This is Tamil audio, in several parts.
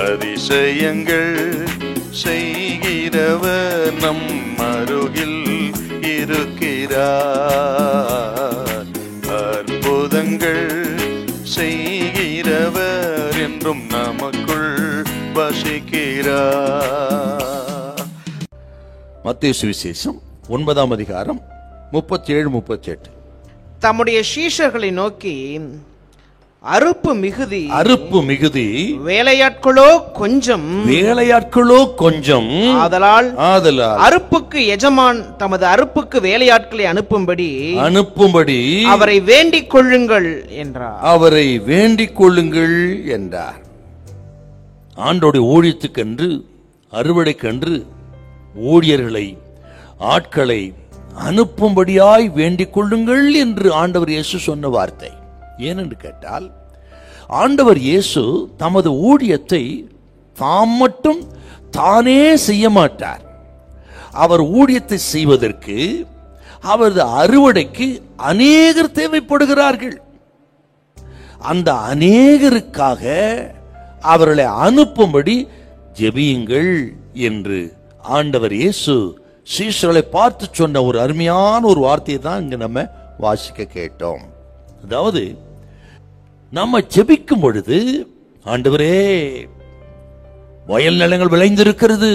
அதிசயங்கள் செய்கிறவர் நம் அருகில் இருக்கிறார். அற்புதங்கள் செய்கிறவர் என்றும் நமக்குள் வசிக்கிறார். மத்தேயு சுவிசேஷம் 9ஆம் அதிகாரம் 37-38. தம்முடைய சீஷர்களை நோக்கி, அறுப்பு மிகுதி, வேலையாட்களோ கொஞ்சம், ஆதலால் அறுப்புக்கு எஜமான் தமது அறுப்புக்கு வேலையாட்களை அனுப்பும்படி அவரை வேண்டிக் கொள்ளுங்கள் என்றார். ஆண்டோடைய ஊழியத்துக்கென்று, அறுவடைக்கென்று ஊழியர்களை, ஆட்களை அனுப்பும்படியாய் வேண்டிக் கொள்ளுங்கள் என்று ஆண்டவர் இயேசு சொன்ன வார்த்தை. ஏனென்று கேட்டால், ஆண்டவர் இயேசு தமது ஊழியத்தை தாம் மட்டும் தானே செய்ய மாட்டார். அவர் ஊழியத்தை செய்வதற்கு, அவரது அறுவடைக்கு அநேகர் தேவைப்படுகிறார்கள். அந்த அநேகருக்காக அவர்களை அனுப்பும்படி ஜெபியுங்கள் என்று ஆண்டவர் இயேசு சீஷர்களை பார்த்து சொன்ன ஒரு அருமையான ஒரு வார்த்தையை தான் இங்க நம்ம வாசிக்க கேட்டோம். அதாவது, நம்ம ஜெபிக்கும் பொழுது, ஆண்டவரே வயல் நிலங்கள் விளைந்திருக்கிறது,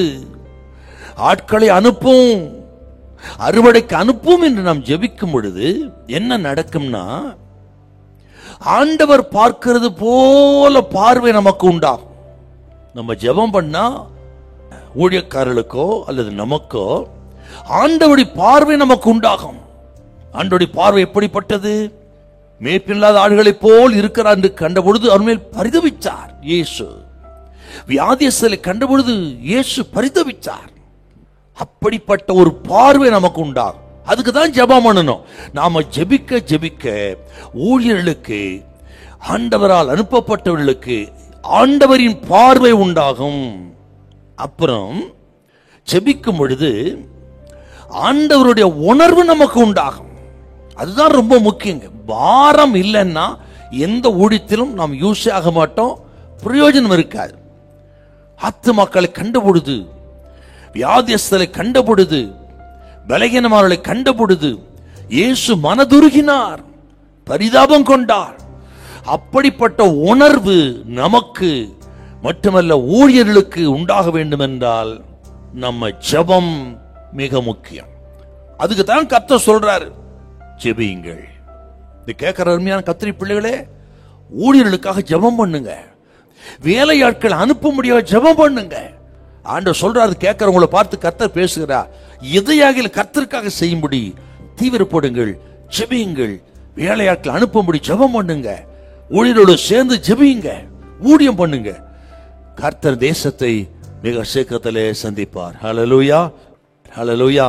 ஆட்களை அனுப்பும், அறுவடைக்கு அனுப்பும் என்று நாம் ஜெபிக்கும் பொழுது என்ன நடக்கும்னா, ஆண்டவர் பார்க்கிறது போல பார்வை நமக்கு உண்டாகும். நம்ம ஜெபம் பண்ணா ஊழியக்காரர்களுக்கோ அல்லது நமக்கோ ஆண்டவருடைய பார்வை நமக்கு உண்டாகும். ஆண்டவருடைய பார்வை எப்படிப்பட்டது? மேய்ப்பில்லாத ஆடுகளை போல் இருக்கிறார் என்று கண்டபொழுது அவர் மேல் பரிதவிச்சார் இயேசு. வியாதியஸ்தரை கண்டபொழுது இயேசு பரிதவிச்சார். அப்படிப்பட்ட ஒரு பார்வை நமக்கு உண்டாகும். அதுக்கு தான் ஜெபம் பண்ணணும். நாம ஜெபிக்க ஜெபிக்க ஊழியர்களுக்கு, ஆண்டவரால் அனுப்பப்பட்டவர்களுக்கு ஆண்டவரின் பார்வை உண்டாகும். அப்புறம் ஜெபிக்கும் பொழுது ஆண்டவருடைய உணர்வு நமக்கு உண்டாகும். அதுதான் ரொம்ப முக்கியங்க. பாரம் இல்லைன்னா எந்த ஊழியத்திலும் நாம் யூஸ் ஆக மாட்டோம், பிரயோஜனம் இருக்காது. ஆத்துமாக்களை கண்டபொழுது, வியாதியஸ்தரை கண்டபொழுது, பலகீனமானவர்களை கண்டபொழுது இயேசு மனதுருகினார், பரிதாபம் கொண்டார். அப்படிப்பட்ட உணர்வு நமக்கு மட்டுமல்ல ஊழியர்களுக்கு உண்டாக வேண்டும் என்றால் நம்ம ஜெபம் மிக முக்கியம். அதுக்கு தான் கர்த்தர் சொல்றாரு, ஜெபியுங்கள். இது கேட்கிற அருமையான கர்த்தரி பிள்ளைகளே, ஊழியர்களுக்காக ஜெபம் பண்ணுங்க. வேலையாட்கள் அனுப்ப முடியாத ஜெபம் பண்ணுங்க. ஆண்டவர் சொல்றாரு, கேட்கிறவங்களை பார்த்து கர்த்தர் பேசுகிறார். எதையாக கர்த்தருக்காக செய்யும்படி தீவிரப்படுங்கள், ஜெபியுங்கள். வேலையாட்கள் அனுப்பும்படி ஜெபம் பண்ணுங்க. ஊழியரோடு சேர்ந்து ஜெபியுங்க, ஊழியம் பண்ணுங்க. கர்த்தர் தேசத்தை மிக சீக்கிரத்திலே சந்திப்பார். ஹல்லேலூயா, ஹல்லேலூயா.